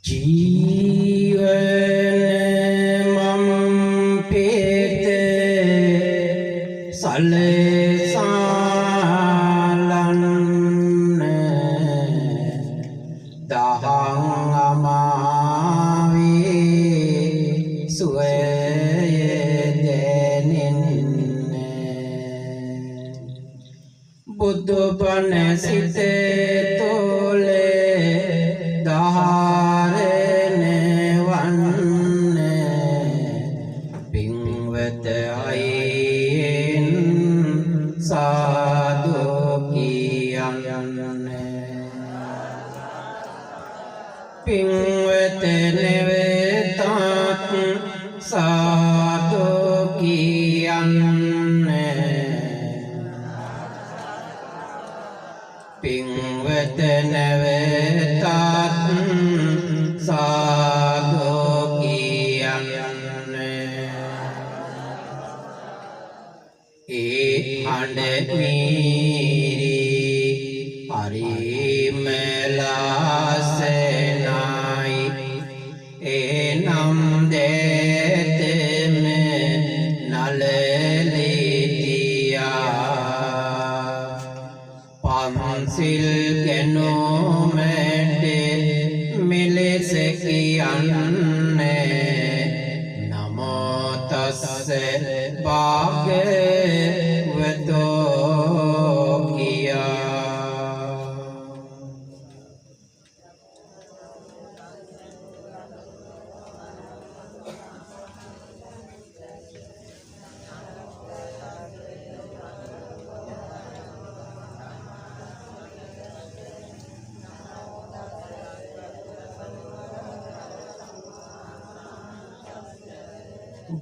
ජීවන මම් පේත සලසාලන්න දහං අමාවේ සුවය දැනෙන්න බුදු බණ සිත තෝලේ දහරණ වන්න පින්වත අයින් සාදු කියන්න පින්වත නෙවෙතත් සාදු කියන්න පින්වත නෙවෙතත් සාදු කියන්න ඒ හඬ මීරි හරිමලාසනයි ඒ නම් දෙතෙම නලලිතියා පන්සිල් ගැනොමට මෙලෙස කියන්නේ නමෝ තස්ස භගවතෝ කියා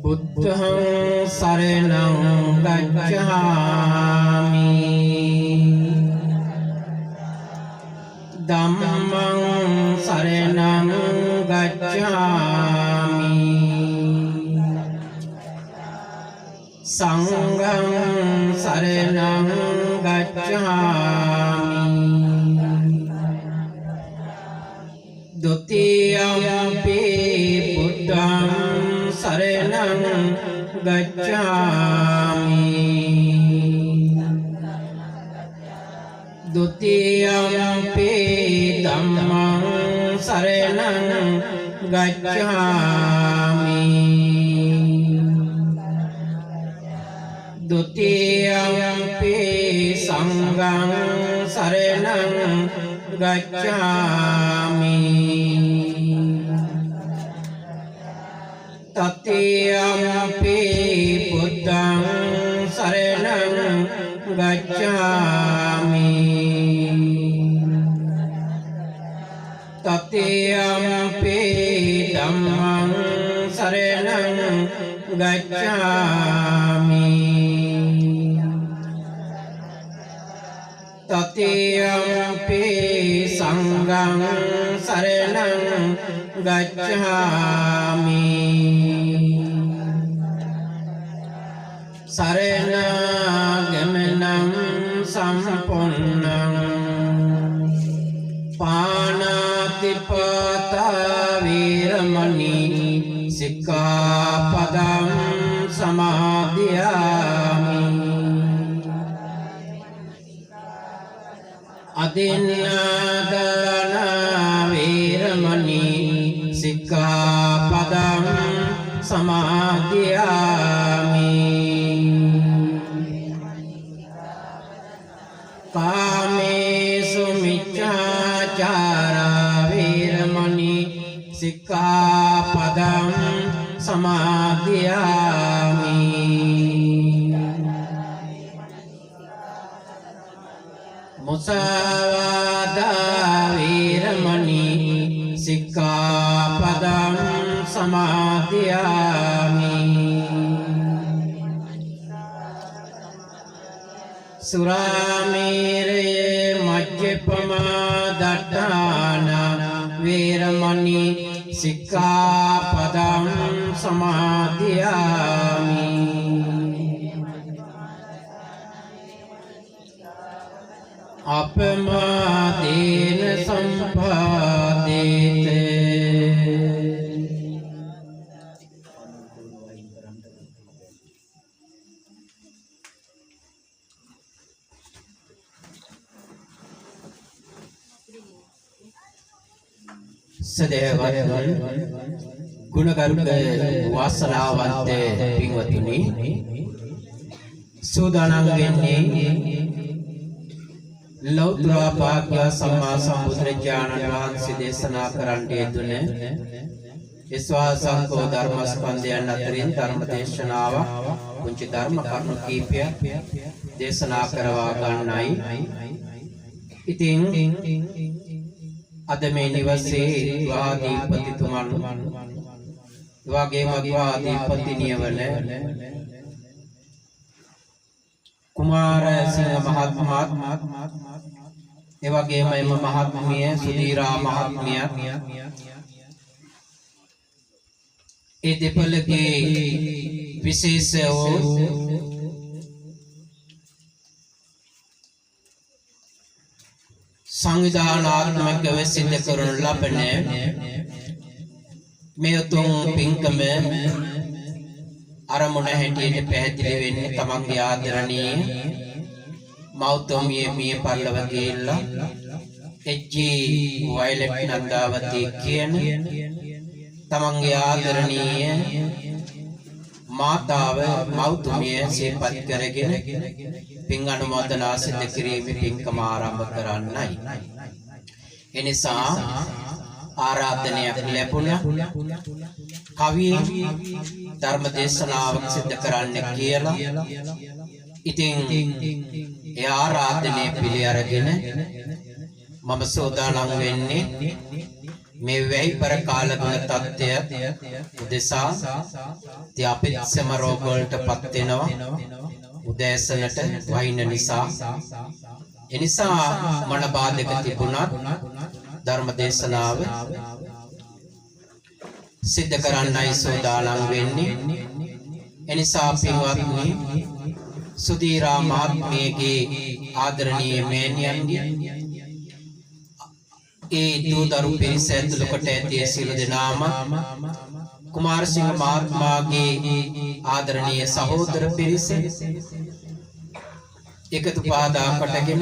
බුද්ධං සරණං ගච්ඡාමි ධම්මං සරණං ගච්ඡාමි සංඝං සරණං ගච්ඡාමි ဒုတိယံ පි බුද්ධං සරණං ගච්ඡාමි ဒုတိယံ පි ධම්මං සරණං ගච්ඡාමි ဒုတိယံ පි සංඝං සරණං ගච්ඡාමි තතියම්පි බුද්ධං සරණං ගච්ඡාමි තතියම්පි ධම්මං සරණං ගච්ඡාමි තතියම්පි සංඝං සරණං ගච්ඡාමි සරණාගමනං සම්පන්නං පාණාතිපාතා වීරමණී සික්ඛාපදං සමාදියාමි අදින්නාදාන වීරමණී සික්ඛාපදං සමාදියාමි කාමේසු මිච්ඡාචාරා වීරමණී සික්ඛාපදං සමාදියාමි මුසාවාදා වීරමණී සික්ඛාපදං සමාදියාමි සුරාමේරය මජ්ජපමා දට්ඨාන වීරමණී සික්ඛාපදං සමාදියාමි අපමාදේන සම්පාදේත සදේවත් ගුණගරුක වාසනාවන්ත පින්වතුනි සූදානම් වෙන්නේ ලෞතර භාග්‍ය සම්මා සම්බුදුරජාණන් වහන්සේ දේශනා කරන්න යෙදුන විශ්වාසංකෝ ධර්මස්කන්ධයන් අතරින් ධර්ම දේශනාව පුංචි ධර්ම කරුණු කීපයක් දේශනා කරවා ගන්නයි. ඉතින් අද මේ නිවසේ වාදීපතිතුමන් වගේම වාදීපතිනිය වන කුමාර සිංහ මහත්මයා ඒ වගේම එම මහත්මිය සුදීරා මහත්මිය ඒ දෙපළගේ විශේෂ සංවිධානාත්මකව සිද්ධ කරනු ලබන මේ උතුම් පින්කම අරමුණ හැටියට පැහැදිලි වෙන්නේ තමන්ගේ ආදරණීය මෞතුමිය මිය පරලොව ගිහිල්ලා එච්.ජී. වයලට් නන්දාවතී කියන තමන්ගේ ආදරණීය මාතාව මෞතුමිය සිහිපත් කරගෙන පින් අනුමෝදනා සිදු කිරීමේ පින්කම ආරම්භ කරන්නයි. එනිසා ආරාධනයක් ලැබුණා කවියෙන් ධර්ම දේශනාවක් සිදු කරන්න කියලා. ඉතින් ඒ ආරාධනය පිළි අරගෙන මම සෝදානම් වෙන්නේ මේ වැයිපර කාලගුණ තත්ත්වය උදෙසා අපිත් සම රෝග වලට පත් වෙනවා උදෑසනට වහින නිසා. එනිසා මන බාධක තිබුණත් ධර්ම දේශනාව සිද්ධ කරන්නයි සෝදානම් වෙන්නේ. එනිසා පින්වත්නි සුදීරා මහත්මියගේ ආදරණීය මෑණියන්ගේ ඒ දූ දරු පිරිස ඇතුළු කොට ඇති සියලු දෙනාම කුමාරසිංහ මහත්මයාගේ ආදරණීය සහෝදර පිරිස එකතු පාදා කොටගෙන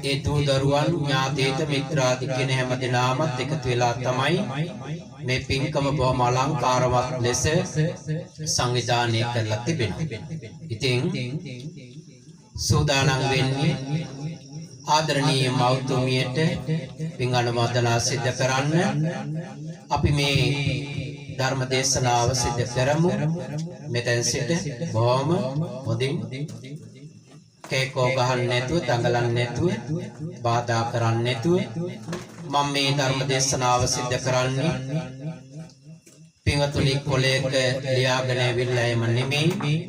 ඒ දූ දරුවන් ඥාතීත මිත්‍රාදි කියන හැම දෙනාමත් එකතු වෙලා තමයි මේ පින්කම බොහොම අලංකාරවත් ලෙස සංවිධානය කරලා තිබෙනවා. ඉතින් සූදානම් වෙන්නේ ආදරණීය මෞතුමියට පින් අනුමෝදනා සිදු කරන්න. අපි මේ ධර්ම දේශනාව සිදු කරමු. මෙතෙන් සිට බොහොම හොඳින් කේකෝ ගහන්න නැතුව, දඟලන්න නැතුව, බාධා කරන්න නැතුව මම මේ ධර්ම දේශනාව සිදු කරන්නේ පින්වතුනි කොලයක ලියාගෙන ඇවිල්ලා එම නෙමෙයි.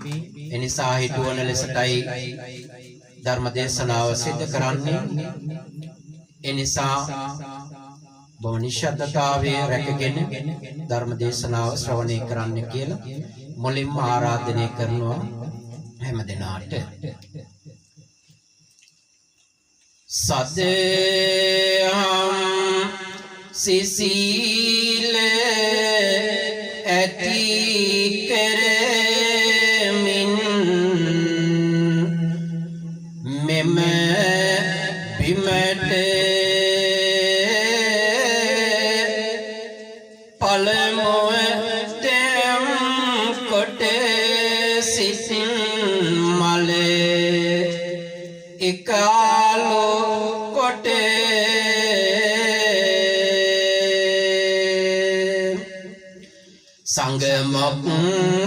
එනිසා හිතුවන ලෙසටයි ධර්ම දේශනාව සිදු කරන්නේ. එනිසා බොහොම නිශ්ශබ්දතාවය රැකගෙන ධර්ම දේශනාව ශ්‍රවණය කරන්න කියලා මුලින්ම ආරාධනය කරනවා හැම දිනාට. සදේහම් සිසිල ඇති කරමින් මෙම බිමට පළමුව තෙම් කොට සිසින් මල එකාලෝ කොට සංගමක්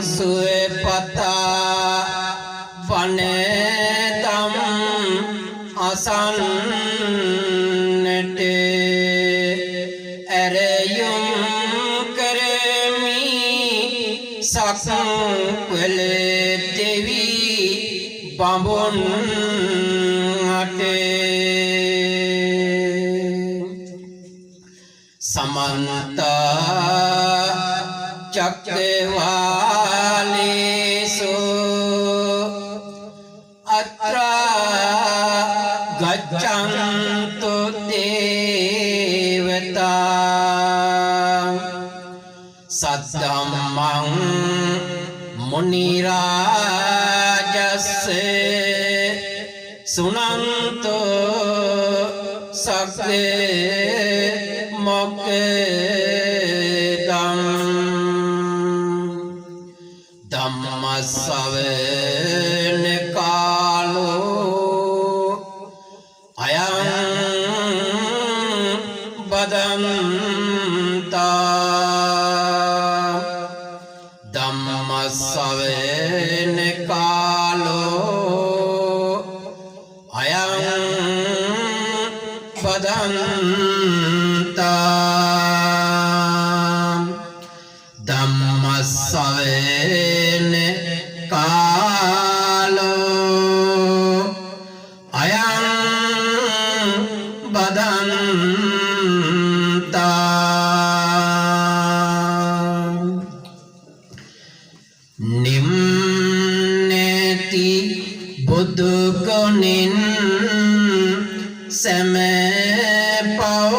සුවපතා වනදම් අසන්නට ඇරයුම් කරමි සක්වල දෙවි බඹුන් समन्त चक्रवालेषु अत्र गच्छन्तु देवता सद्धम्मं मुनिराजस्य सुनन्तो සක්කේ මොක්ඛේදං ධම්මස්සවන කාලෝ අයං බදන්තා ධම්මස්සවන කාලෝ අයං බදන්තා ධම්මස්සවන කාලෝ අයං බදන්තා නිම්නේති බුදු ගුණින් සමපව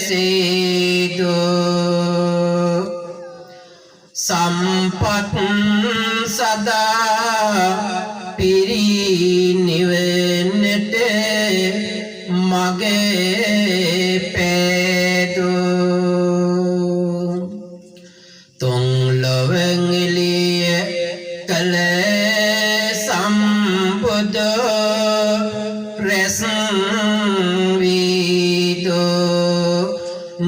මලසීදු සම්පත් සදා පිරිනිවෙන්නට මගේ පෙදු තුන් ලොවෙන් එළිය කළ සම්බුදු රැස් වීදු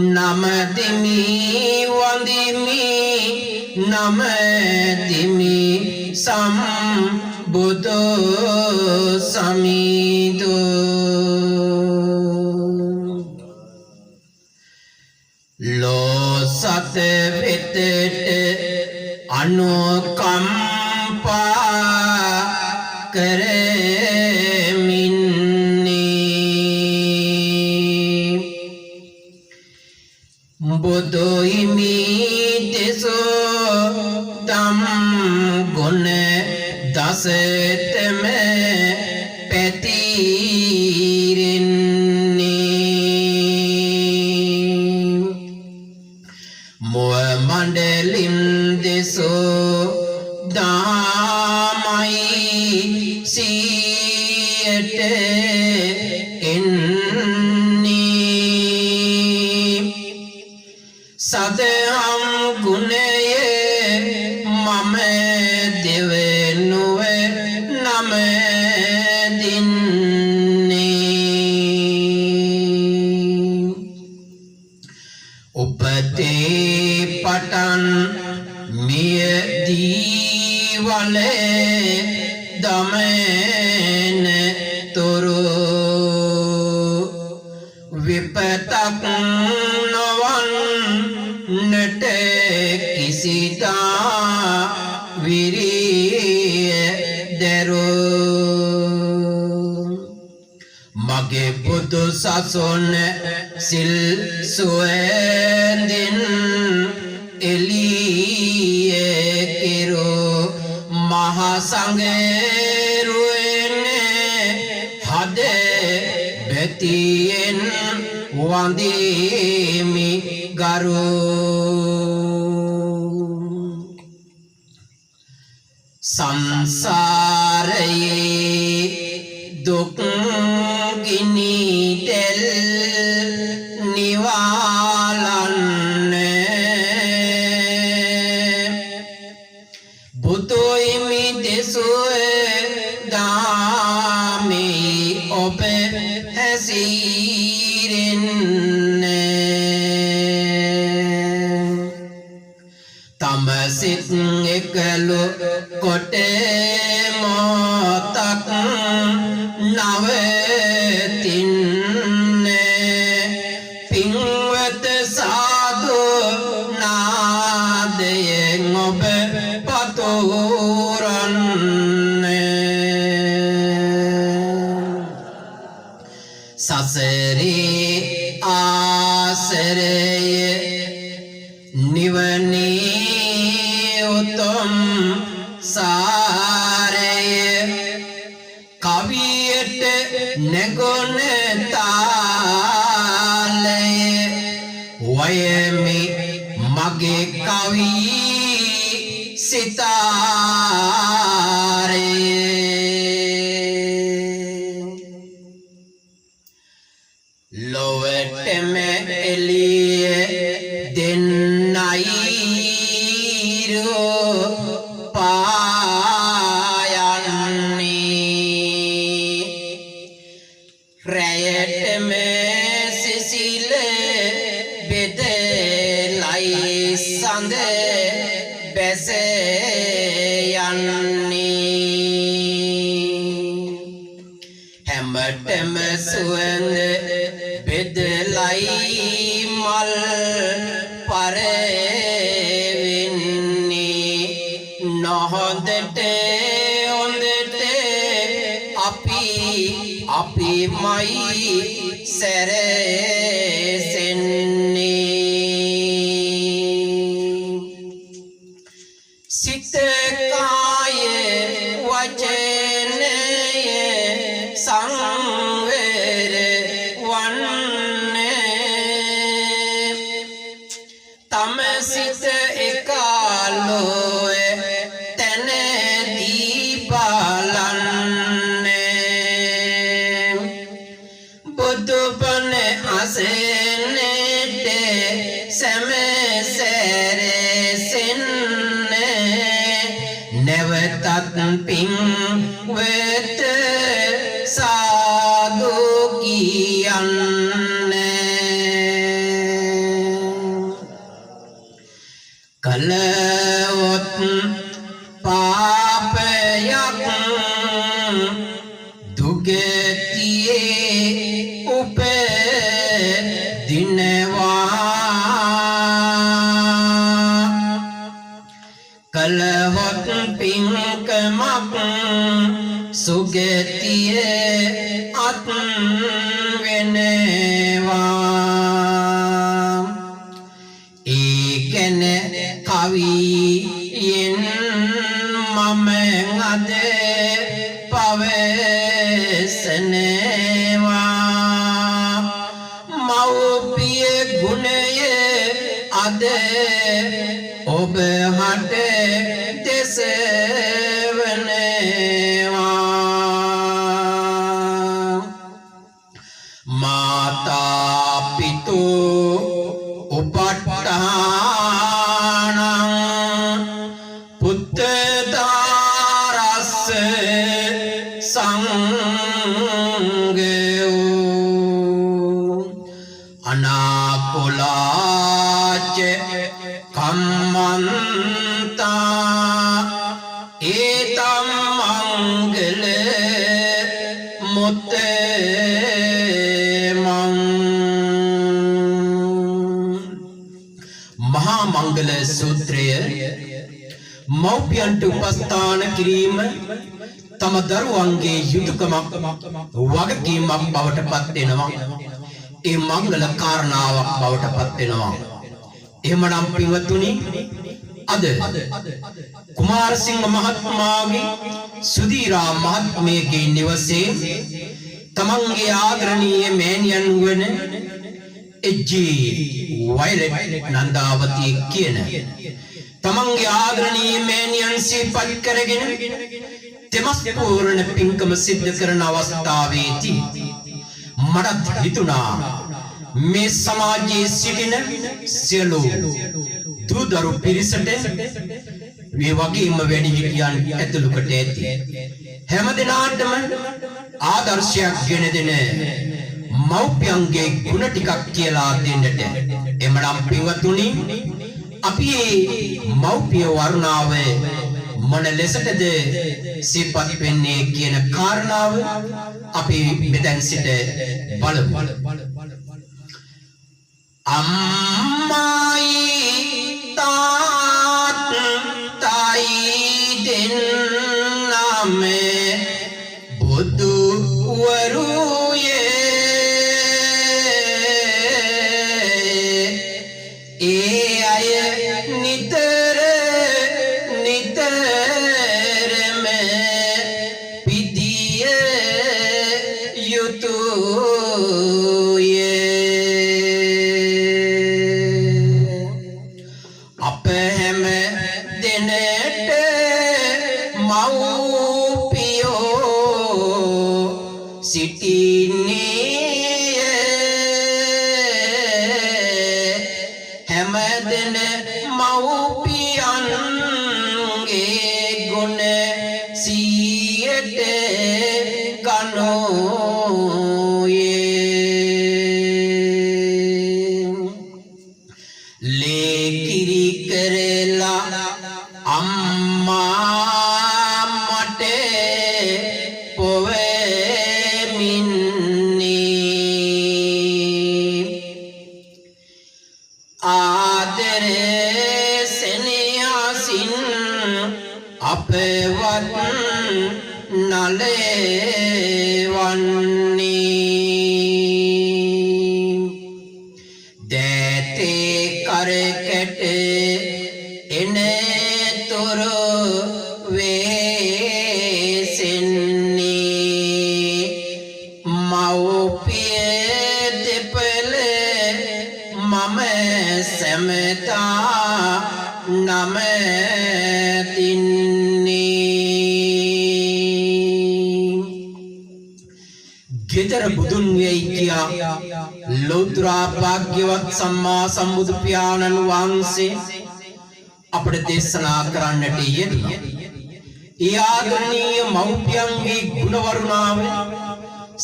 නමදිමි වන්දිමි නමදිමි සම්බුදු සමිදු ලෝසත වෙතට අනුකම්පා කරමින්නේ බුදු හිමි දෙසෝ ධම් ගුණ දසතම පැතිරෙන්නේ මුව මණ්ඩලින් දෙසෝ දාමයි සියට එන්නේ සදහම් ගුණයේ මම දෙවෙනුව නම දින්නේ උපතේ පටන් මියදී වලේ දමන තුරු විපතක් නොවන්නට කිසිදා විරිය දරෝ මගේ බුදු සසුන සිල් සුවඳින් එළියේ කෙරෝ මහ සංඝරුවෙන් හද බැතියෙන් වඳිමි ගරු සංසාරයේ දුක් ගිනි තෙල් නිවාලන්නේ බුදු හිමි දෙසුවේ දාමේ ඔබ හැසිරෙන්නේ තමසිත එකලු කොට මොතක් නවතින්නේ පින්වත සාදු නාදයෙන් ඔබ පතුරන්නේ සසරේ ආසරයේ නිවනේ උතුම් සාරයේ කවියට නැගොන තාලයේ වයමි මගේ කවි සිතාරයේ නැවටම එළිය දෙන්නයි පායන්නේ රැයටම සිසිල බෙදලයි සඳ බැස හැමතෙම සුවඳ බෙදලයි මල් පරවෙන්නේ නොහොඳට හොඳට අපිමයි සැරසෙන්නේ සිත කාය වචනය සංවර වන්නේ තම සිත එකලෝ තනදී බලන්නේ බුදුබණ අසනට සමසරසෙන්නේ නැවතත් පින් වෙත සාදු කියන්නේ කලවොත් පාපයක් දුගතියේ උපදිනවා කලවොත් පින්කමක් සුගතියේ අත් වෙනවා ඒකන කවියෙන් මම අද පවසනවා මව්පිය ගුණය අද ඔබ හට දෙසවනවා මාතා පිතු උපට්ඨානං පුත්තදාරස්ස සංඝෝ අනාකුලාච කම්මන්තා ඒතම් මංගල මුත්තමං මහා මංගල සූත්‍රය මෞපියන්ට උපස්ථාන කිරීම තම දරුවන්ගේ යුතුයකමක් වගකීමක් බවට පත් වෙනවා ඒ මංගල කාරණාවක් බවට පත් වෙනවා එහෙමනම් පින්වතුනි අද කුමාරසිංහ මහත්මයාගේ සුදීරා මහත්මියගේ නිවසේ තමන්ගේ ආදරණීය මෑණියන් වන එජ්ජී වයලට් නන්දාවතී කියන තමන්ගේ ආදරණීය මෑණියන් සිහිපත් කරගෙන තෙමස් පූර්ණ පින්කම සිද්ධ කරන අවස්ථාවේදී මට හිතුණා මේ සමාජයේ සිටින සියලු දුදරු පිරිසට මේ වගේම වැඩිහිටියන් ඇතුළුකට ඇති හැම දිනාටම ආදර්ශයක් ගෙන දෙන මව්පියන්ගේ ගුණ ටිකක් කියලා දෙන්නට එමනම් පින්වතුනි අපි මව්පිය වර්ණාව මොන ලෙසටද සිපත් වෙන්නේ කියන කාරණාව අපි මෙතෙන් සිට බලමු අම්මයි තාත්තයි දෙන්නම බුදු වරුයේ ඒ අය නිතර නිතරම පිදිය යුතුය අප හැම දිනට මව්පියෝ සිටින්නේ හැමදෙන මව්පියන්ගේ ගුණ සියයට ගනෝයේ ලේකිරි කරලා අම්මා මට පොවෙමින්නේ ආදරේ සෙනෙහසින් අපවත් නලවන්නේ දැතේ කරකට එන තොරු වේසෙන්නේ මව්පිය දෙපළ මම සැමතා නමතින්නේ ගෙදර බුදුන් වෙයි කියා ලෞතර භාග්‍යවත් සම්මා සම්බුදු පියාණන් වහන්සේ අපට දේශනා කරන්නට යෙදුණා. ඒ ආදරණීය මව්පියන්ගේ ගුණ වරුණාව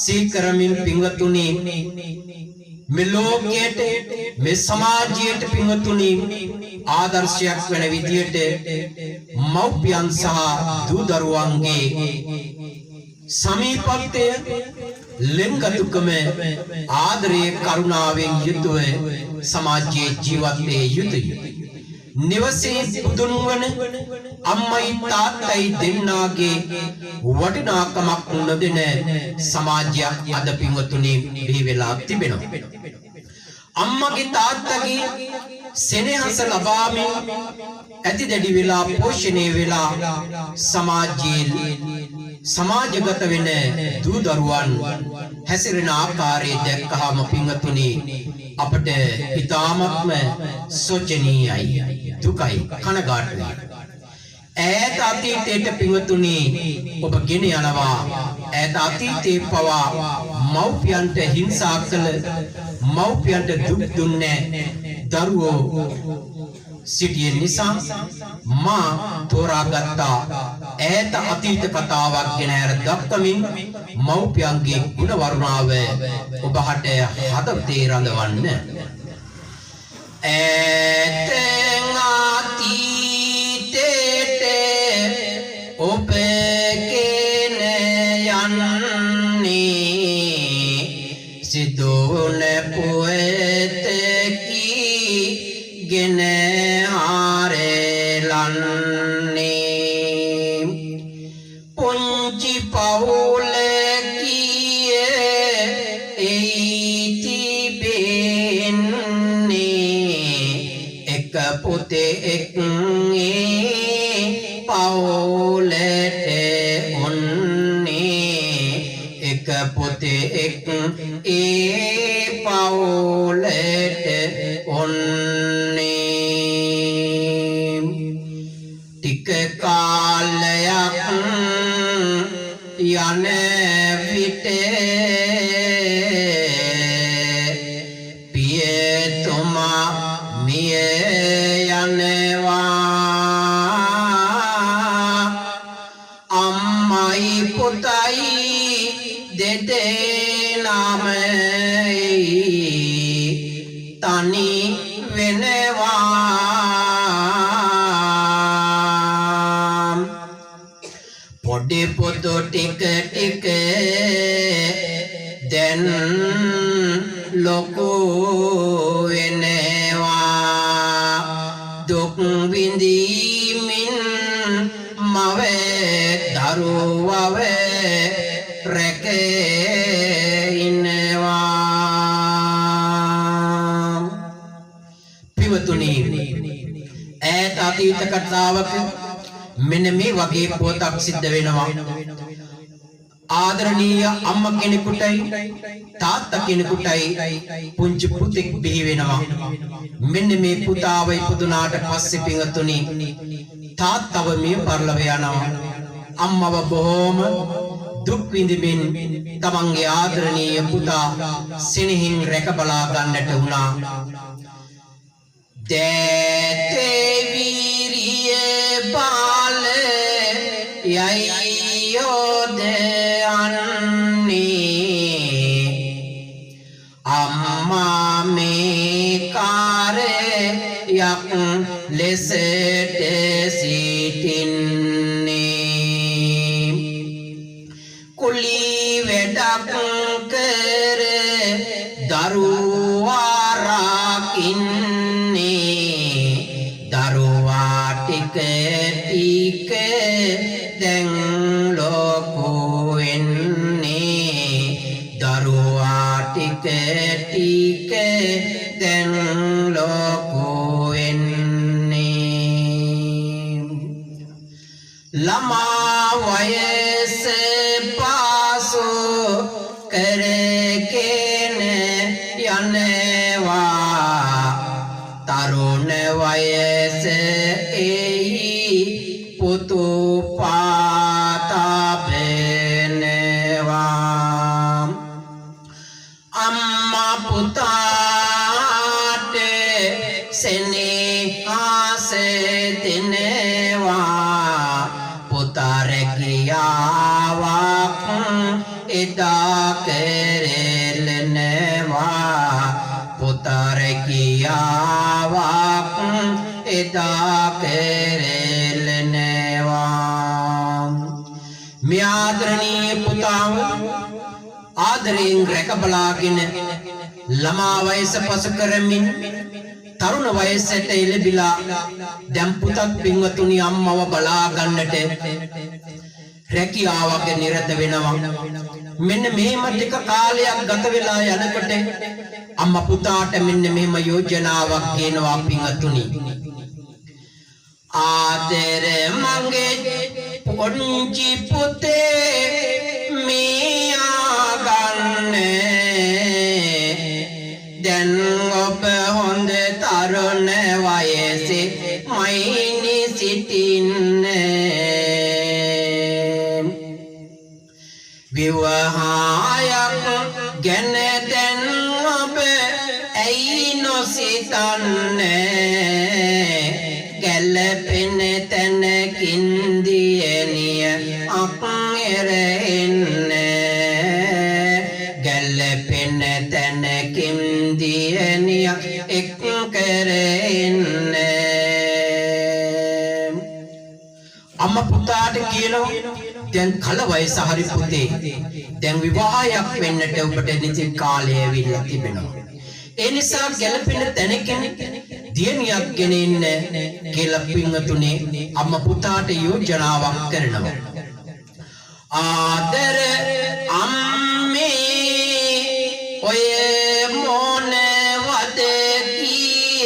සීකරමින් පින්වතුනි මේ ලෝකයට මේ සමාජයට පින්වතුනි ආදර්ශයක් වෙන විදියට මව්පියන් සහ දූ දරුවන්ගේ සමීපත්වය ලෙන්ගතුකම ආදරයේ කරුණාවෙන් යුතුව සමාජයේ ජීවත් වේ යුතුය. නිවසේ බුදුන් වන අම්මයි තාත්තයි දෙන්නාගේ වටිනාකමක් නොදෙන සමාජයක් අද පින්වතුනි බිහි වෙලා තිබෙනවා. අම්මගේ තාත්තගේ සෙනෙහස ලබාමින් ඇති දැඩි වෙලා පෝෂණය වෙලා සමාජයේ සමාජගත වෙන දූ දරුවන් හැසිරෙන ආකාරය දැක්කහම පින්වතුනි අපට ඉතාමත්ම සෝචනීයයි දුකයි කනගාටුයි. ඈත අතීතයට පින්වතුනි ඔබ ගෙන යනවා. ඈත අතීතේ පවා මව්පියන්ට හිංසා කළ මව්පියන්ට දුක් දුන්නේ දරුවෝ සිටිය නිසා මා තෝරාගත්තා ඈත අතීත කතාවක් ගැන අර දක්වමින් මව්පියන්ගේ ගුණ වර්ණාව ඔබට හදවතේ රඳවන්න. ඈත අතීතයට ඔබ ගෙන යන්නේ සිදුවන පුවතකි ගෙන ආරෙලන්නේ පුංචි පවුලකිය තිබෙන්නේ එක පුතෙක් පවුලට ඔන්නේ එක පුතෙක් පවුලට ඔන්නේ ටික කාලයක් යන විට පියතුමා මිය යනවා. අම්මයි පුතයි දෙදෙනාම තනි වෙනවා. පොඩි පොතු ටික ටික දැන් ලොකු වෙනවා. දුක් විඳීමින් මව දරුවව රැක ඉන්නවා. පින්වතුනි ඈත අතීත කතාවක මෙන්න මේ වගේ පොතක් සිද්ධ වෙනවා. ආදරණීය අම්මා කෙනෙකුටයි තාත්තා කෙනෙකුටයි පුංචි පුතෙක් බිහි වෙනවා. මෙන්න මේ පුතාව ඉපදුනාට පස්සේ පින්වතුනි තාත්තව මිය පරලව යනවා. අම්මව බොහොම දුක් විඳින්මින් තමන්ගේ ආදරණීය පුතා සෙනෙහින් රැක බලා ගන්නට වුණා. තේතේවිරිය බාල යයියෝද අන්නේ අම්මා මේ කාර්යයක් ලෙසට සිටින්නේ කුලී වැඩක් කර දරුවා රකින්නේ දරුවා ටික ටික දැන් ලොකු වෙන්නේ දරුවා ටික ටික දැන් ලොකු වෙන්නේ ළමා වයස පාසු කරගෙන යනවා තරුණ වයස එහි පුතු පාතා බෙනවා අම්මා පුතාට සෙනෙහස දෙනවා පුතා රැකියාවක් එදා කරලනවා පුතා රැකියාවක් එදා කරලනවා මේ ආදරණීය පුතාව ආදරයෙන් රැක බලාගෙන ළමා වයස පසු කරමින් තරුණ වයසට එළඹිලා දැන් පුතත් පින්වතුනි අම්මව බලා ගන්නට රැකියාවක නිරත වෙනවා මෙන්න මෙහෙම ටික කාලයක් ගත වෙලා යනකොට අම්මා පුතාට මෙන්න මෙහෙම යෝජනාවක් කියනවා පින්වතුනි ආදර මගේ පොන්චි පුතේ මේ ආගන්නේ දැන් ඔබ හොඳ තරුණ වයසේ මයිනි සිටින්නේ විවාහයක් ගැන දැන් ඔබ ඇයි නොසිතන්නේ ගැලපෙන තැනකින් දියණිය අක්ෙරෙන්නේ ගැලපෙන තැනකින් දියණිය එක් කරෙන්නේ අම්මා පුතාට කියනවා දැන් කල වයස හරි පුතේ දැන් විවාහයක් වෙන්නට ඔබට නිසි කාලය ඇවිල්ලා තිබෙනවා ඒ නිසා ගැලපෙන තැනකින් දියණියක් ගෙනින්න කියලා පින්වතුනි අම්මා පුතාට යෝජනාවක් කරනවා ආදර අම්මේ ඔය මොනවද කියන්නේ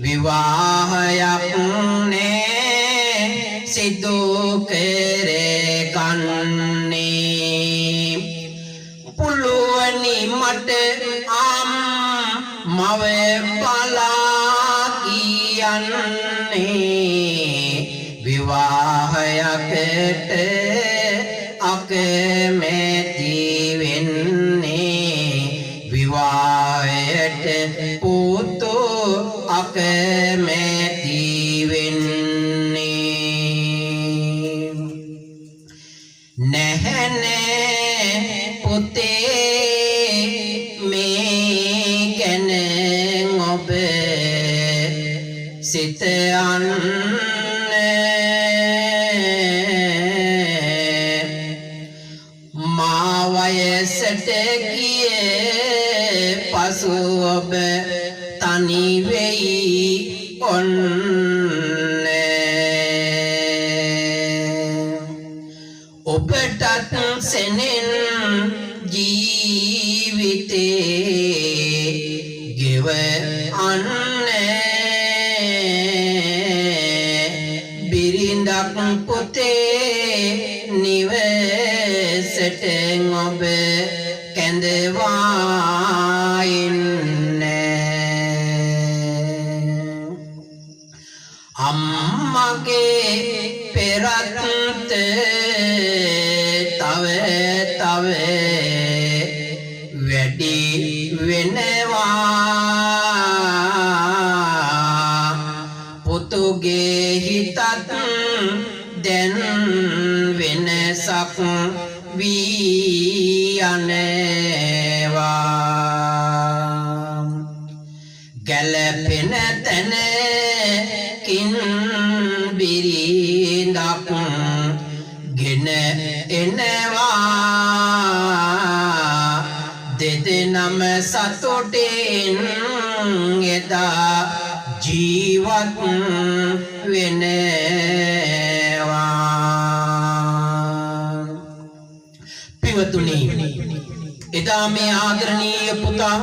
විවාහයක් සිදු කරගන්නේ පුළුවනි මට මව බලා කියන්නේ විවාහයකට අකමැති වෙන්නේ විවාහයට පුතු අකමැති වෙන්නේ නැහැනේ පුතේ මේ ගැන ඔබ සිතන්නේ මා වයසට ගියේ පසු ඔබ තනි වෙයි ඔබටත් සෙනෙන් ජීවිතේ ගෙව බිරිඳක් පුතේ නිවසට ඔබ කැඳවා අම්මගේ පෙරත් තව වැඩි වෙනවා වෙනසක් වී යනවා ගැලපෙන තැනකින් බිරිඳක් ගෙන එනවා දෙදෙනම සතුටින් එදා ජීවත් වෙනවා පින්වතුනි එදා මේ ආදරණීය පුතා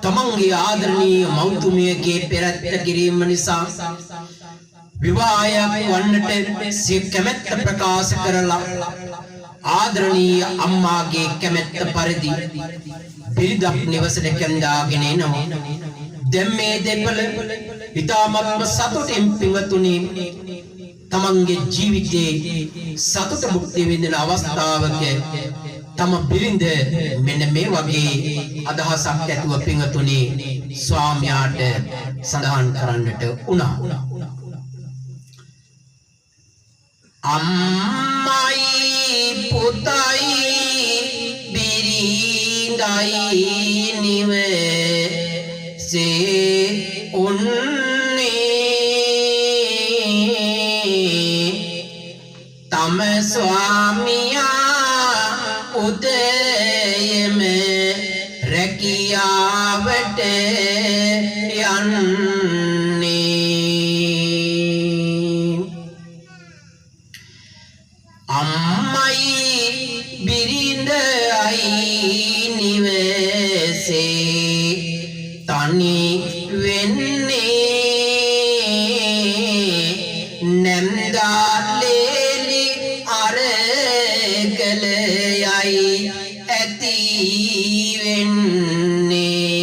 තමන්ගේ ආදරණීය මෞතුමියගේ පෙරත්ත කිරීම නිසා විවාහයක් වන්නට සිය කැමැත්ත ප්‍රකාශ කරලා ආදරණීය අම්මාගේ කැමැත්ත පරිදි බිරිඳක් නිවසට කැඳාගෙන එනවා දැන් මේ දෙපළ ඊ타ත්ම සතුටින් පින්වතුනි තමන්ගේ ජීවිතයේ සතුට මුක්තිය විඳින අවස්ථාවක තම බිරිඳ මෙන්න මේ වගේ අදහසක් ඇතුව පින්වතුනි ස්වාමියාට සඳහන් කරන්නට උනා අම්මයි පුතයි බිරිඳයි නිවසේ උන්නේ තම ස්වාමියා උදයම රැකියාවට යන්නේ අම්මයි බිරිඳයි නිවසේ තනි වෙන්නේ නැම්දාලේලි අරගල යයි ඇති වෙන්නේ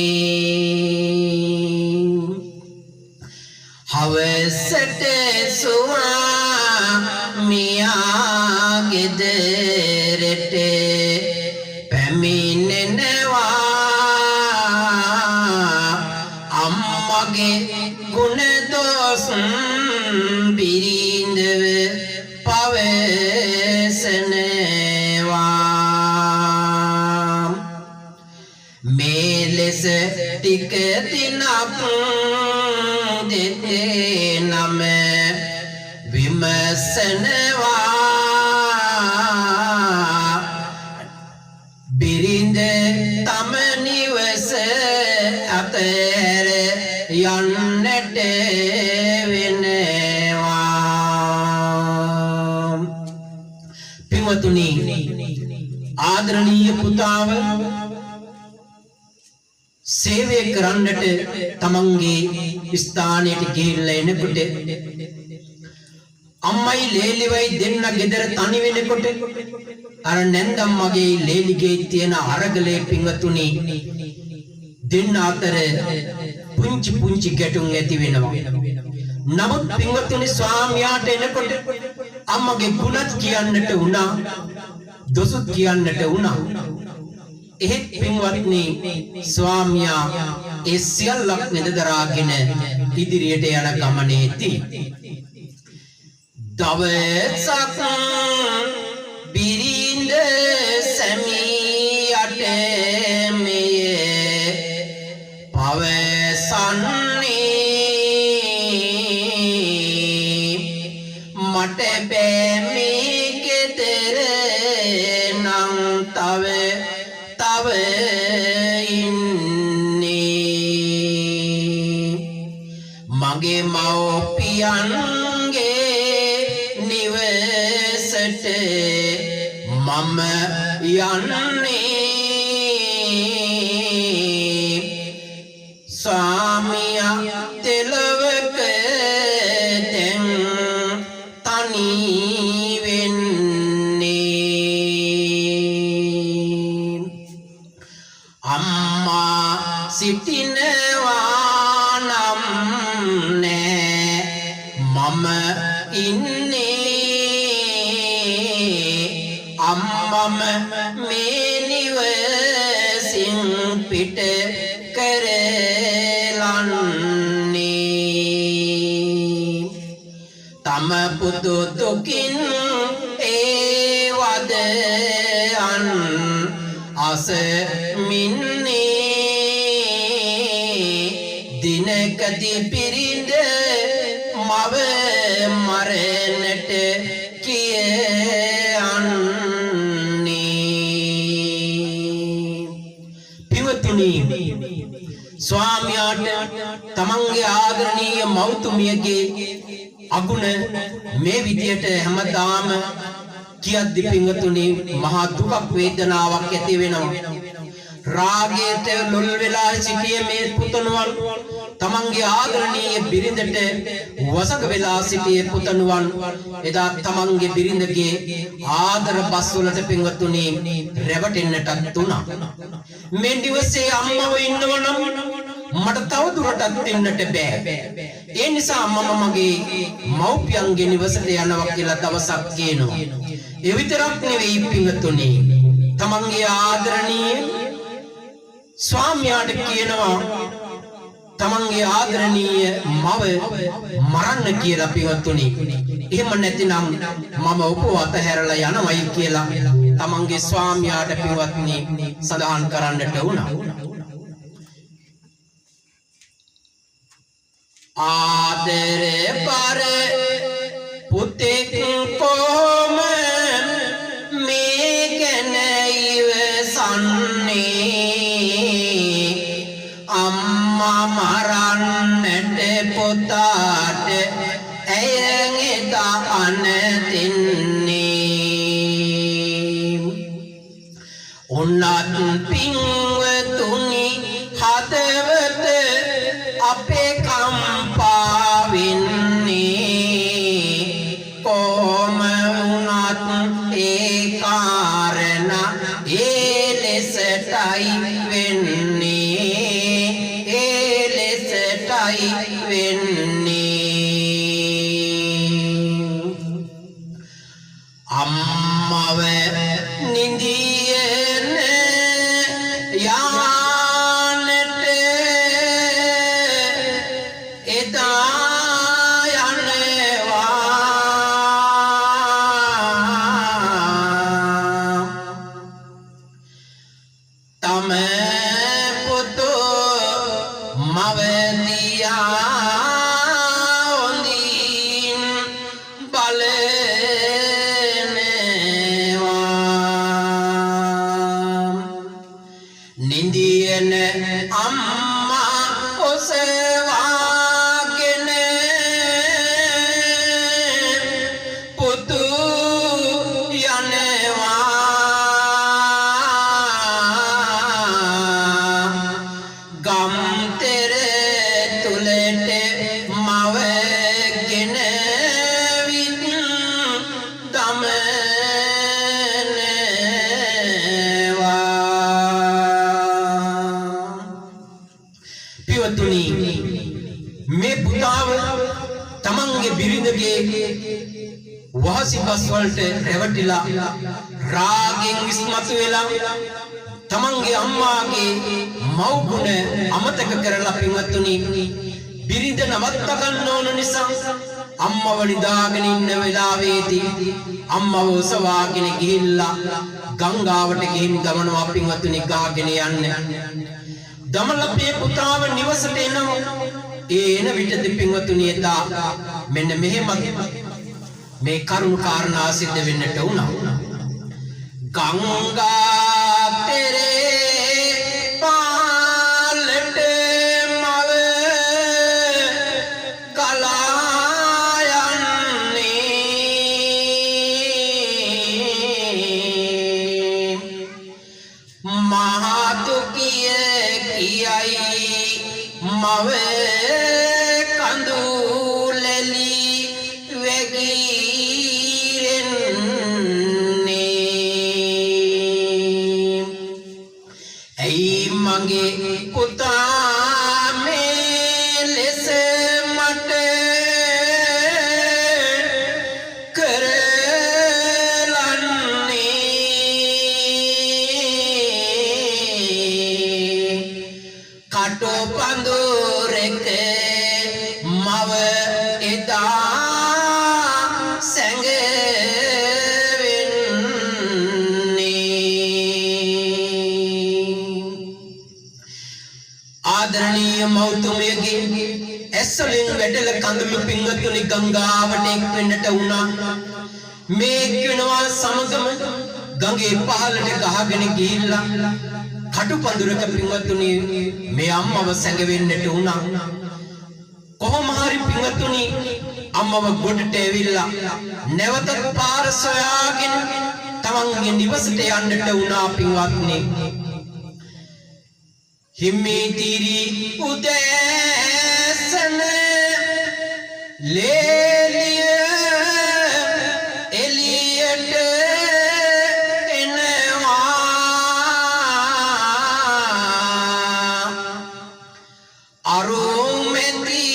හවසට ස්වාමියා ගෙදරට පැමිණෙනවා අම්මගේ ගුණ දොස් බිරිඳව පවසනවා මේ ලෙස ටික දිනක් දෙදෙනම විමසනවා බිරිඳ තම නිවස අතර යන්නට වෙනවා පින්වතුනි ආදරණීය පුතාව සේවය කරන්නට තමන්ගේ ස්ථානයට ගිහිල්ලා එනකොට අම්මයි ලේලිවයි දෙන්න ගෙදර තනි වෙනකොට අර නැන්දම්මගේ ලේලිගේ තියෙන අරගලේ පින්වතුනි දෙන්න අතර පුංචි පුංචි ගැටුම් ඇති වෙනවා නමුත් පින්වතුනි ස්වාමියාට එනකොට අම්මගේ ගුණත් කියන්නට උනා දොසුත් කියන්නට උනා එහෙත් පින්වත්නි ස්වාමියා ඒ සියල්ලක් නිදදරාගෙන ඉදිරියට යන ගමනේදී දවසක් බිරිඳ සැමියාට මෙය පවසන්නේ මට බෑ මේ ගෙදර නම් තව ඉන්නේ මගේ මව්පියන්ගේ නිවසට මම යන්නේ ස්වාමියා තෙලවක දැන් තනි වෙන්නේ අම්මා සිටිනවා නම් නෑ මම ඉන්නේ අම්මම මේ නිවසින් පිට කරලන්නේ තම පුතු දුකින් ඒ අසමින්නේ දිනකදී පිරිඳ මව මරණට කියන්නේ. පින්වත්නි, ස්වාමියාට තමන්ගේ ආදරණීය මව්තුමියගේ අගුණ මේ විදියට හැමදාම කියද්දි පින්වත්නි මහා දුක් වේදනාවක් ඇති වෙනවා. රාගයට ලොල් වෙලා සිටියේ මේ පුතණුවන් තමන්ගේ ආදරණීය බිරිඳට වසඟ වෙලා සිටියේ පුතණුවන් එදා තමන්ගේ බිරිඳගේ ආදර බස් වලට පින්වත්නි රැවටෙන්නටත් උනා. මේ දිවසේ අම්මව ඉන්නවනම් මට තව දුරටත් ඉන්නට බෑ. ඒ නිසා මම මගේ මව්පියන්ගේ නිවසට යනවා කියලා දවසක් කියනවා. ඒ විතරක් නෙවෙයි පින්වත්නි, තමන්ගේ ආදරණීය ස්වාමියාට කියනවා තමන්ගේ ආදරණීය මව මරන්න කියලා පින්වත්නි. එහෙම නැතිනම් මම උපවාත හැරලා යනවයි කියලා තමන්ගේ ස්වාමියාට පින්වත්නි සඳහන් කරන්නට වුණා. ආදර පර පුතෙක් කොම මේ ගැන ඉවසන්නේ, අම්මා මරන්නට පුතාට ඇයන් එදා අනතින්නේ. උන්නත් පින්වතුනි හදවත අපේ කම්පා වෙන්නේ, කොම වුණත් ඒ කාරණා ඒ ලෙසටයි වෙන්නේ, ඒ ලෙසටයි වෙන්නේ. අම්මව නිදියන යානට එදා යනවා. තම පුතු මව දියා හොඳින් බලනවා. නිදියන අම්මා ඔසවාගෙන පුතු යනවා. ගම්තෙර තුලට මවගෙන විත් දමනවා. පියතුනි, මේ පුතාව තමන්ගේ බිරිඳගේ වහසිබස් වලට රැවටිලා රාගෙන් විස්මතු වෙලා තමන්ගේ අම්මාගේ මව්ගුණ අමතක කරලා පින්වත්නි බිරිඳ නවත්ත ගන්න ඕන නිසා අම්මව නිදාගෙන ඉන්න වෙලාවේදී අම්මව ඔසවාගෙන ගිහිල්ලා ගංගාවට ගිහින් ගමනවා පින්වත්නි ගාගෙන යන්න. දමලපේ පුතාව නිවසට එනවා. එන විටදී පින්වත්නි එදා මෙන්න මෙහෙම මේ කරුණු කාරණා සිද්ධ වෙන්නට උනා. ගංගා තෙරේ පාලට මව කලා යන්නේ, මහතු කියයි මව කඳුලෙලි වැගිරෙන්නේ. ඇයි මගේ පුතා මේ ලෙස මට කරලන්නේ, කටු පඳුරෙක මව එදා සැඟවෙන්නේ. ආදරණීය මෞතුමියගේ ඇස්වලින් වැටල කඳුළු පිංගතුනි ගංගාවට එක් වෙන්නට වුණා. මේ වෙනවා සමගම ගඟේ පහළට ගහගෙන ගිහිල්ලා කටුපඳුරක පිංගතුනි මේ අම්මව සැඟවෙන්නට වුණා. කොහොම හරි පිංගතුනි අම්මව ගොඩට ඇවිල්ලා නැවත පාර සොයාගෙන තමන්ගේ නිවසට යන්නට වුණා පින්වත්නි. හිමිතිරි උදෑසන ලේලිය එළියට එනවා. අරුමෙති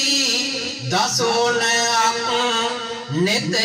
දසෝනක් නෙතට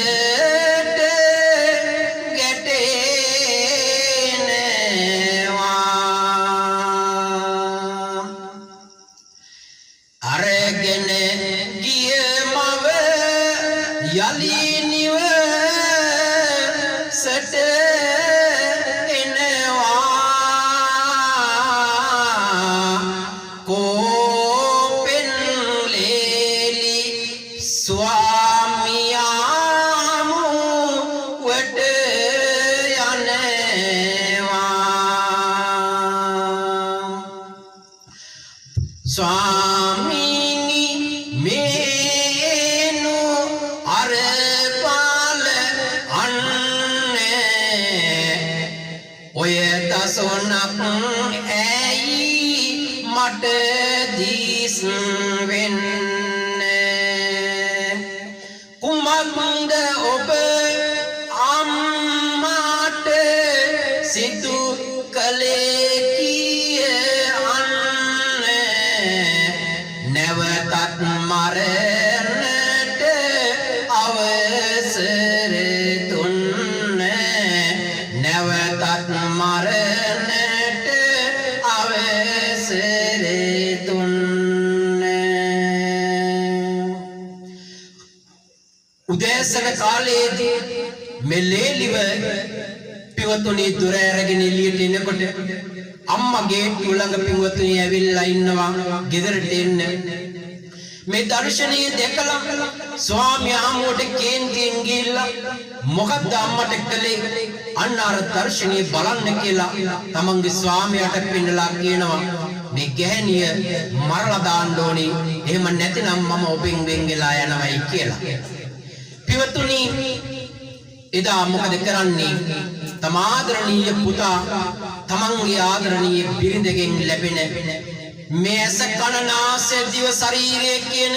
කුමක්ද ඔබ අම්මාට සිදු කළේ කියන්නේ නැවතත් මරන්නට අවසර දුන්නේ නැවතත් මරන්නට අවසර උදෑසන කාලයේදී මෙලේලිව පින්වතුනි දුර ඇරගෙන එළියට එනකොට අම්මා ගේට්ටුව ළඟ පින්වතුනි ඇවිල්ලා ඉන්නවා ගෙදරට එන්න. මේ දර්ශනීය දැකලා ස්වාමියා හමුවට කේන්තියෙන් ගිහිල්ලා මොකක්ද අම්මට කළේ අන්න අර දර්ශනීය බලන්න කියලා තමන්ගේ ස්වාමියාට පෙන්නලා කියනවා මේ ගැහණිය මරලා දාන්න ඕනේ. එහෙම නැතිනම් මම ඔබෙන් වෙන් වෙලා යනවායි කියලා. පින්වතුනි එදා මොකද කරන්නේ? තම ආදරණීය පුතා තමන්ගේ ආදරණීය බිරිඳගෙන් ලැබෙන මේ ඇස කන නාසය දිව ශරීරය කියන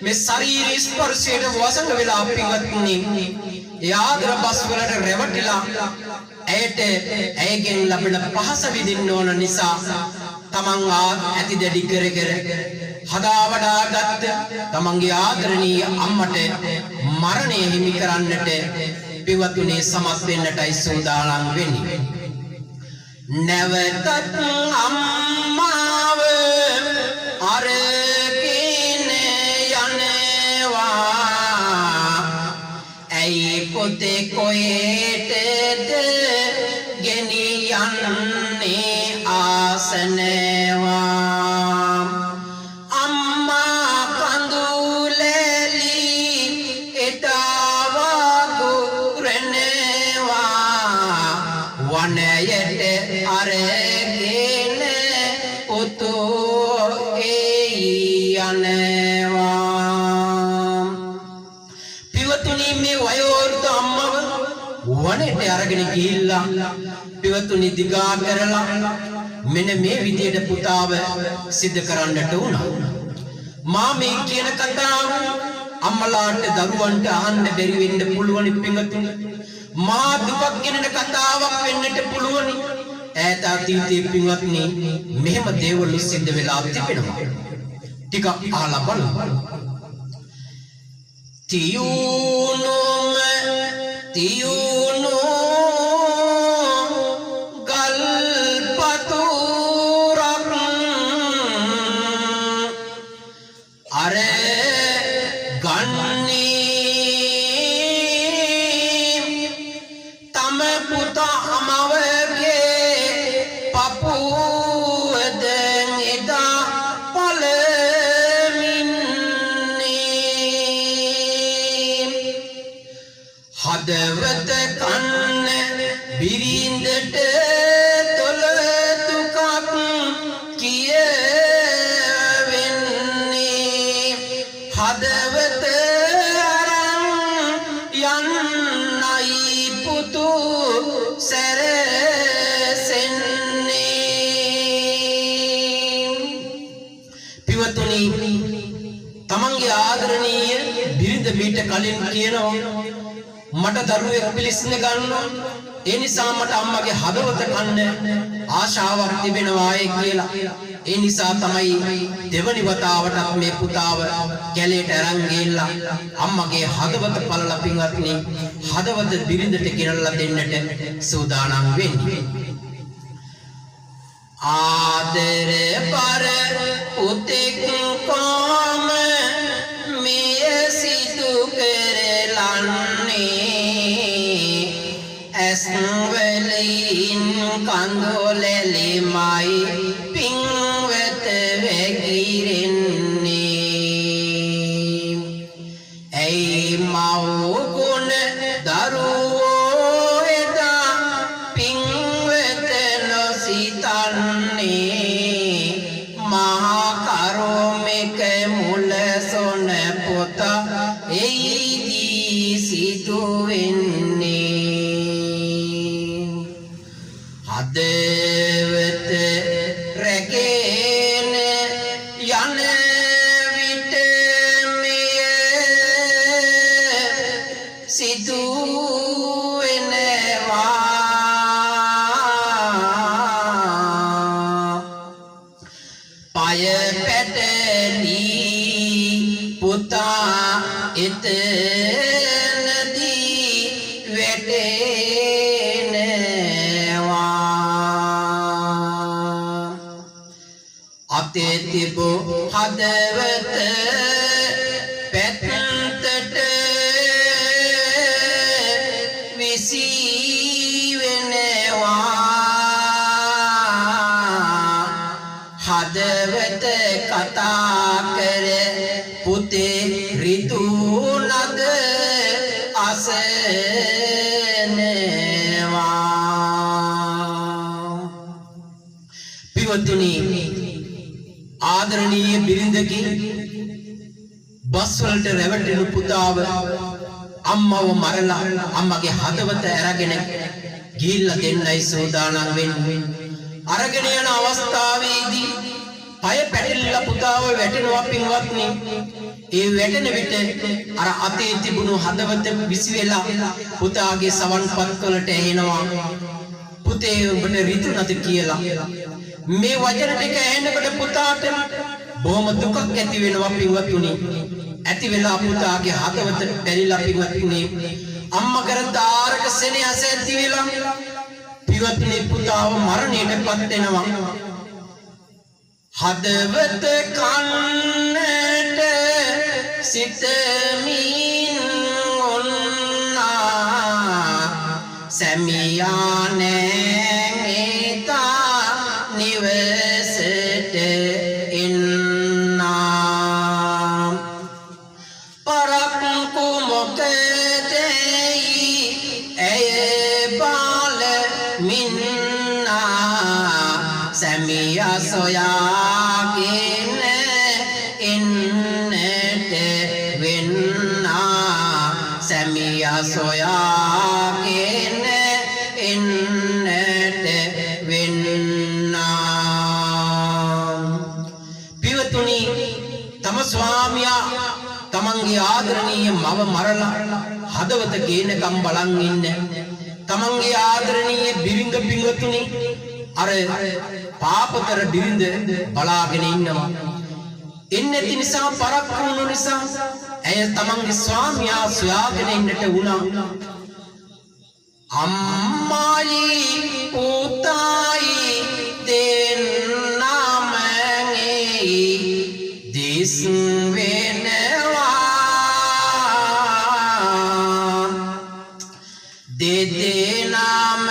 මේ ශරීර ස්පර්ශයට වසඟ වෙලා පින්වත්නි ඒ ආදර බස් වලට රැවටිලා ඇයට ඇයගෙන් ලැබෙන පහස විඳින්න ඕන නිසා තමන් ඇති දැඩි කර හදා වඩා ගත්ත තමන්ගේ ආදරණීය අම්මට මරණය හිමි කරන්නට පින්වත්නි සමත් වෙන්නටයි සූදානම් වෙන්නේ. නැවතත් අම්මාව අරගෙන යනවා. ඇයි පොතේ කොහෙටද ගෙනියන්නේ ආසනවා. වනට අරගෙන ගිහිල්ලා පින්වතුනි දිගා කරලා මෙන්න මේ විදියට පුතාව සිද්ධ කරන්නට උනා. මා මේ කියන කතාව අම්මලාට දරුවන්ට අහන්න බැරි වෙන්න පුළුවන් පින්වතුනි. මා දුකක් ගෙනන කතාවක් වෙන්නට පුළුවන්. ඈත අතීතයේ පින්වත්නි මෙහෙම දේවල් සිද්ධ වෙලා තිබෙනවා. ටිකක් අහලා බලන්න. තියුණු ගල්පතුරක් අර ගන්නේ තම පුතා අමවගේ පපුවද එදා බිරිඳ මීට කලින් කියනවා මට දරුවෙක් පිළිසිඳ ගන්නවා ඒ නිසා මට අම්මගේ හදවත කන්න ආශාවක් තිබෙනවායි කියලා. ඒ නිසා තමයි දෙවනි වතාවටත් මේ පුතාව කැලේට අරන් ගිහිල්ලා අම්මගේ හදවත පළලා පින්වත්නි හදවත බිරිඳට ගෙනල්ලා දෙන්නට සූදානම් වෙන්නේ. ආදර පර පුතෙක් කොම මිය සිදු කරලන්නේ ඇස් වලින් කඳුලැලි මයි පින්වත වැගිරෙන්නේ ඇයි මව් ගුණ දරුවෝ එදා පින්වත නොසිතන්නේ මහා කරුමෙක මුල සොන පොත එයිදී සිදු වෙන්නේ හදවත රැගෙන යන විට මෙය සිදු වෙනවා පය පැටලී පුතා එතනදී වැටෙනවා අතේ තිබූ හදවත පැත්තට විසී වෙනවා හදවත කතා කර පුතේ ඍතුනද අසනවා පින්වත්නි ආදරණීය බිරිඳගේ බස් වලට රැවටෙන පුතාව අම්මව මරලා අම්මගේ හදවත අරගෙන ගිහිල්ලා දෙන්නයි සූදානම් වෙන්නේ අරගෙන යන අවස්ථාවේදී පය පැටලිලා පුතාව වැටෙනවා පින්වත්නි ඒ වැටෙන විට අර අතේ තිබුණු හදවත විසි වෙලා පුතාගේ සවන්පත් වලට ඇහෙනවා පුතේ ඔබට ඍතු නැත කියලා මේ වචන ටික ඇහෙනකොට පුතාට බොහොම දුකක් ඇති වෙනවා පින්වත්නි ඇති වෙලා පුතාගේ හදවත පැලිලා පින්වත්නි අම්මා කර තාරක සෙනෙහස ඇති වෙලා පින්වත්නි පුතාව මරණයටපත් වෙනවා හදවත කන්නට සිතමින් උන්නා සැමියා නැංගිතා නිවසට එන්නා පරක්කු මොකදෙයි ඇය බාල මින්නා සැමියා සොයාගෙන එන්නට වෙන්නා සැමියා සොයාගෙන එන්නට වෙන්නා පින්වත්නි තම ස්වාමියා තමන්ගේ ආදරණීය මව මරලා හදවත ගේනකම් බලන් ඉන්න තමන්ගේ ආදරණීය බිරිඳ පින්වත්නි අර පාපතර බිරිඳ බලාගෙන ඉන්නවා එන්නේ නිසා පරක්කු වුණු නිසා ඇය තමන්ගේ ස්වාමියා සොයාගෙන ඉන්නට වුණා අම්මයි පුතායි දෙන්නම දිස් වෙනවා දෙදෙනාම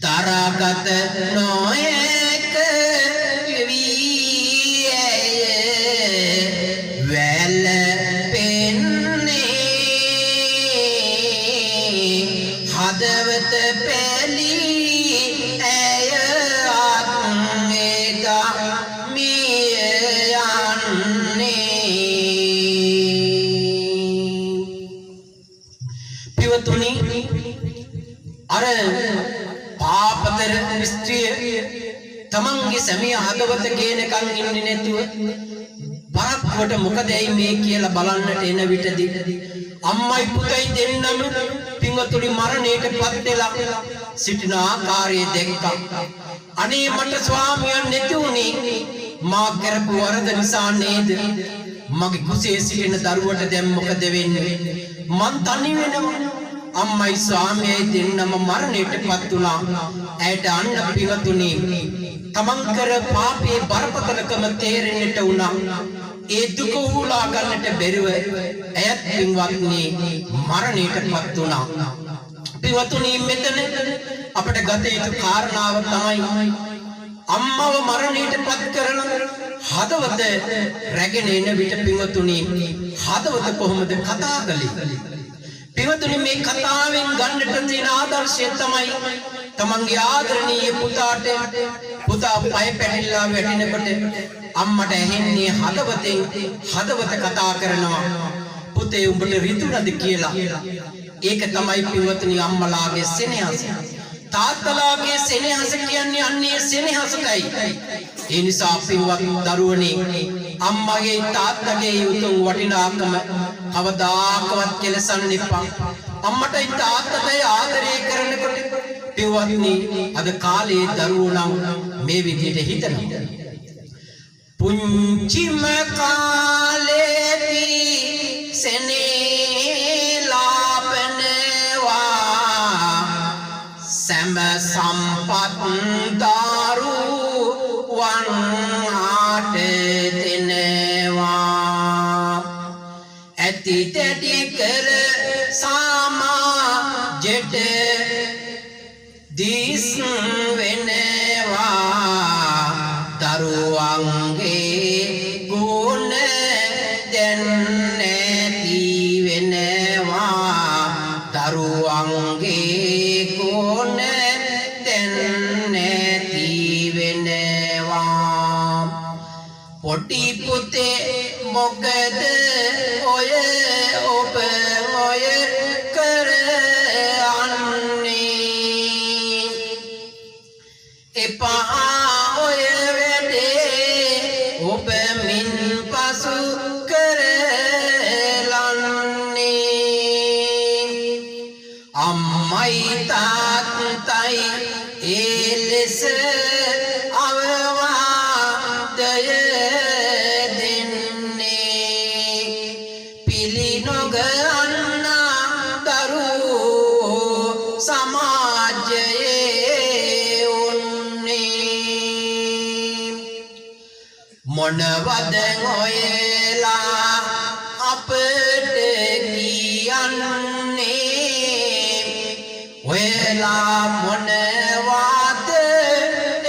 තරගත නොයක වී වැල පෙන්නේ හදවත පැලී ඇය ආත්මේදා මිය යන්නේ පිවතුනි අර පාපතර ස්ත්‍රිය තමන්ගේ සැමිය හදවත ගේනකන් ඉන්නේ නැතුව පරක්කුවට මොකද ඇයි මේ කියලා බලන්නට එන විටදී අම්මයි පුතයි දෙන්නම පින්වතුනි මරණයටපත් වෙලා සිටින ආකාරය දැක්කා. අනේ මට ස්වාමියන් නැති උනේ මා කරපු වරද නිසා නේද? මගේ කුසේ සිටින දරුවට දැන් මොකද වෙන්නේ? මං තනි වෙනවා. අම්මයි ස්වාමියයි දෙන්නම මරණයටපත් වුණා. ඇයට අන්න පිවතුනි තමන් කර පාපේ බරපතලකම තේරෙන්නට වුණා. ඒ දුක උහුලා ගන්නට බැරිව ඇයත් පින්වත්නි මරණයටපත් වුණා. පින්වතුනි මෙතන අපට ගත යුතු කාරණාව තමයි අම්මව මරණයටපත් කරන හදවත රැගෙන එන විට පින්වතුනි හදවත කොහොමද කතා කළේ? පින්වතුනි මේ කතාවෙන් ගන්නට තියෙන ආදර්ශය තමයි තමන්ගේ ආදරණීය පුතාට පුතා පය පැටලිලා වැටෙනකොට අම්මට ඇහෙන්නේ හදවතෙන් හදවත කතා කරනවා පුතේ උඹට රිදුනද කියලා. ඒක තමයි පින්වතුනි අම්මලාගේ සෙනෙහස. තාත්තලාගේ සෙනෙහස කියන්නේ අන්නේ සෙනෙහසටයි. ඒ නිසා පින්වත් දරුවනේ අම්මගේ තාත්තගේ උතුම් වටිනාකම කවදාකවත් කෙලසන්න එපා. අම්මටයි තාත්තටයි ආදරය කරනකොට පින්වත්නි අද කාලේ දරුවෝ නම් මේ විදිහට හිතනවා. පුංචිම කාලේදී සෙනෙලාපනවා සැම සම්පත් දරුවන් ආට දෙනවා ඇති තැටි කර සමාජයට දිස් වෙනවා දරුවන්ගේ ගුණ දැන් නැති වෙනවා දරුවන්ගේ ගුණ දැන් නැති වෙනවා පොටි පුතේ මොකද ඔය ඔබ ඔය කරන්නේ එපා ඔය වැඩේ ඔබ මින් පසු කරලන්නේ අම්මයි තාත්තයි ඒ ලෙස අවවාදය දෙන්නේ පිළි නොගන්න දරුවෝ සමාජයේ උන්නේ මොනවද ඔයලා අපට කියන්නේ ඔයලා මොනවද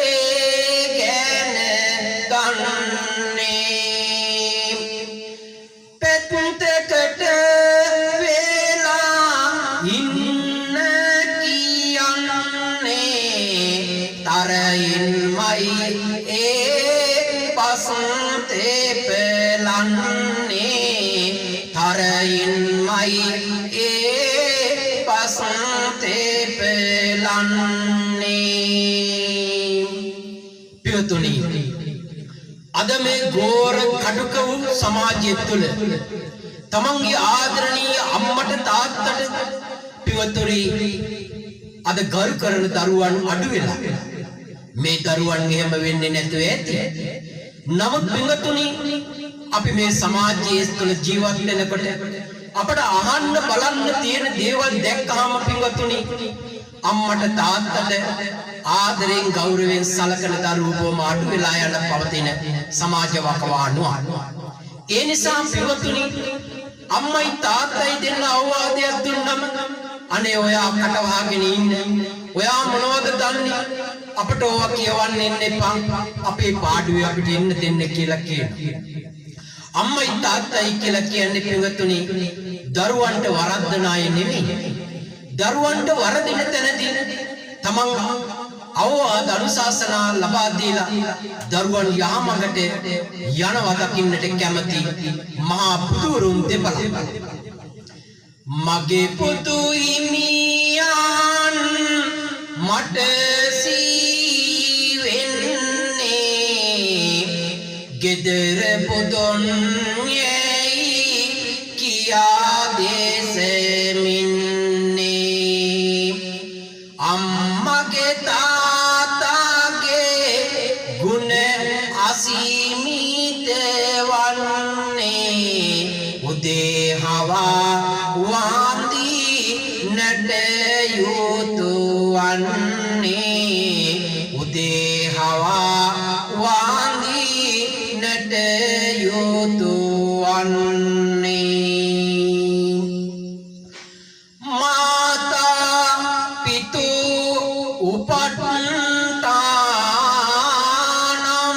ඒ ගැන දන්නේ පැත්තකට වෙලා ඉන්න කියන්නේ තරයින්මයි ඒ පසුතේ පෙලන්නේ තරයින්මයි ඒ පසුතේ පෙලන්නේ පියතුනි අද මේ ගෝර කටුක වූ සමාජය තුළ තමන්ගේ ආදරණීය අම්මට තාත්තට පියතුනි අද ගරු කරන දරුවන් අඩු වෙලා මේ දරුවන් එහෙම වෙන්නේ නැතුව ඇති. නමුත් පින්වතුනි අපි මේ සමාජයේ තුළ ජීවත් වෙනකොට අපට අහන්න බලන්න තියෙන දේවල් දැක්කහම පින්වතුනි අම්මට තාත්තට ආදරෙන් ගෞරවයෙන් සලකන දරුවෝ බොහොම අඩු වෙලා යන පවතින සමාජ වකවානුව. ඒ නිසා පින්වතුනි අම්මයි තාත්තයි දෙන්න අවවාදයක් දුන්නම අනේ ඔයා කට වහගෙන ඉන්න ඔයා මොනවද දන්නේ? අපට ඕවා කියවන්න එන්න එපා. අපේ පාඩුවේ අපිට එන්න දෙන්න කියලා කියනවා. අම්මයි තාත්තයි කියලා කියන්නේ පින්වතුනි දරුවන්ට වරද්දන අය නෙමෙයි. දරුවන්ට වරදින තැනදී තමන් අවවාද අනුශාසනා ලබා දීලා දරුවන් යහමඟට යනවා දකින්නට කැමති මහා බුදුරුන් දෙපළ. මගේ පුතු හිමියන් මට සීවෙන්නේ ගෙදර පුදුන් යැයි කියා දේශමින්නේ අම්මගේ තාතාගේ ගුණ අසීමිත වන්නේ උදේ හවා වාදී නට යුතු වන්නේ උදේ හවා වාදී නට යුතු වන්නේ මාතා පිතු උපට්ඨානම්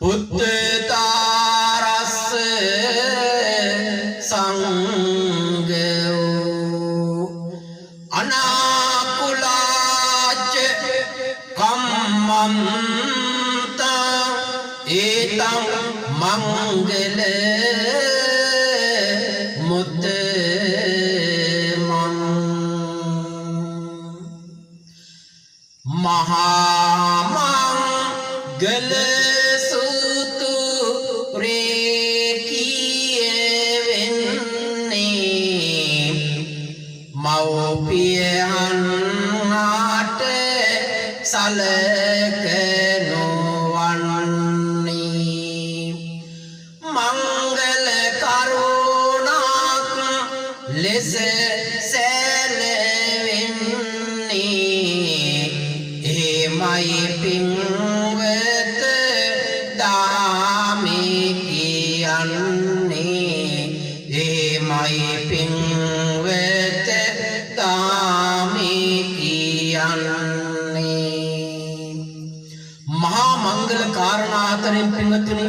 උත්තරස් සංගෝ අනාකුලාච කම්මන්ත ඒතං මංගල මුත්තමං මහා මංගල සුතු රේකියෙන්නේ මව්පියන් ආට සලකනු වන්නේ මංගල කරුණාක් ලෙස සැලවෙන්නේ එමයි පින්වත දාමේ කියන්නේ එමයි පින්වත දාමේ කියන්නේ මහා මංගල කාරණා අතරින් පින්වතුනි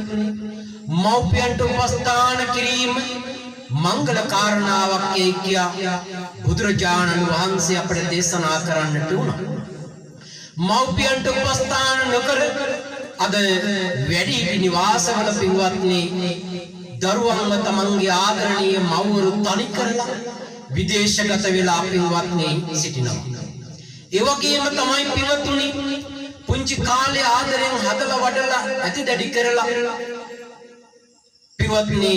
මව්පියන්ට උපස්ථාන කිරීම මංගල කාරණාවක් කියා බුදුරජාණන් වහන්සේ අපට දේශනා කරන්නට උනා. මව්පියන්ට උපස්ථාන නොකර අද වැඩි නිවාසවල පින්වත්නි දරුවන්ව තමන්ගේ ආදරණීය මව්වරු තනි කරලා විදේශගත වෙලා පින්වත්නි සිටිනවා. ඒ වගේම තමයි පින්වතුනි පුංචි කාලේ ආදරෙන් හදලා වඩලා ඇති දැඩි කරලා පින්වත්නි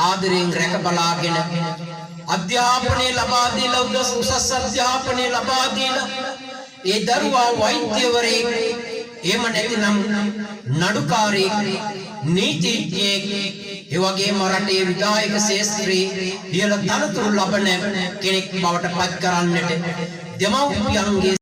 ආදරෙන් රැක බලාගෙන අධ්‍යාපනය ලබා දීලා උසස් අධ්‍යාපනය ලබා දීලා ඒ දරුවා වෛද්‍යවරයෙක් එහෙම නැතිනම් නඩුකාරයෙක් නීතිඥයෙක් ඒ වගේම රටේ විධායක ශාස්ත්‍රයේ ඉහළ තනතුරු ලබන කෙනෙක් බවට පත් කරන්නට දෙමව්පියන්ගේ